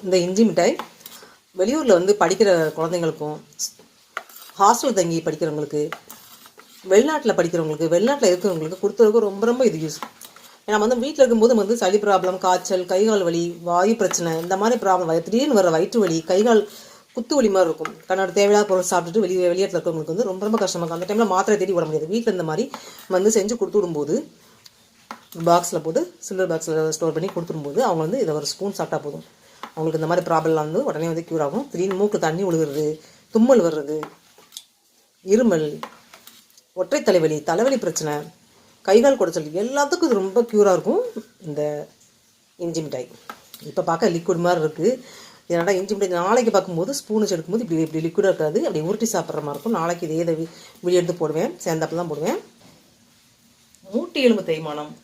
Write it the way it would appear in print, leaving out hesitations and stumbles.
இந்த இஞ்சி மிட்டாய் வெளியூரில் வந்து படிக்கிற குழந்தைங்களுக்கும், ஹாஸ்டல் தங்கி படிக்கிறவங்களுக்கு, வெளிநாட்டில் படிக்கிறவங்களுக்கு, வெளிநாட்டில் இருக்கிறவங்களுக்கு கொடுத்ததுக்கு ரொம்ப ரொம்ப இது யூஸ். ஏன்னா வந்து வீட்டில் இருக்கும்போது வந்து சளி ப்ராப்ளம், காய்ச்சல், கைகால் வலி, வாயு பிரச்சனை, இந்த மாதிரி ப்ராப்ளம், திடீர்னு வர வயிற்று வலி, கைகால் குத்து வலி மாதிரி இருக்கும். கண்ணோட தேவையில்லாத பொருள் சாப்பிட்டுட்டு வெளியேற்றில் இருக்கிறவங்களுக்கு வந்து ரொம்ப ரொம்ப கஷ்டமாக இருக்கும். அந்த டைமில் மாத்திரை தேடி விட முடியாது. வீட்டில் இந்த மாதிரி வந்து செஞ்சு கொடுத்து விடும்போது பாக்ஸில் போட்டு சில்வர் பாக்ஸில் ஸ்டோர் பண்ணி கொடுத்துரும்போது அவங்க வந்து இதை ஒரு ஸ்பூன் சாப்பிட்டா போதும். அவங்களுக்கு இந்த மாதிரி ப்ராப்ளம்லாம் வந்து உடனே வந்து க்யூர் ஆகும். திடீர்னு மூக்கில் தண்ணி விழுகிறது, தும்மல் வர்றது, இருமல், ஒற்றை தலைவலி, தலைவலி பிரச்சனை, கைகால் குடைச்சல், எல்லாத்துக்கும் இது ரொம்ப க்யூராக இருக்கும் இந்த இஞ்சி மிட்டாய். இப்போ பார்க்க லிக்விட் மாதிரி இருக்குது. இதனால இஞ்சி மிட்டாய் நாளைக்கு பார்க்கும்போது ஸ்பூன் வச்சு எடுக்கும்போது இப்படி லிக்விடாக இருக்காது, அப்படி உருட்டி சாப்பிட்ற மாதிரி இருக்கும். நாளைக்கு இதே வீடியோ எடுத்து போடுவேன், சேர்ந்தாப்பில் தான் போடுவேன். மூட்டு எலும்பு தேய்மானம்,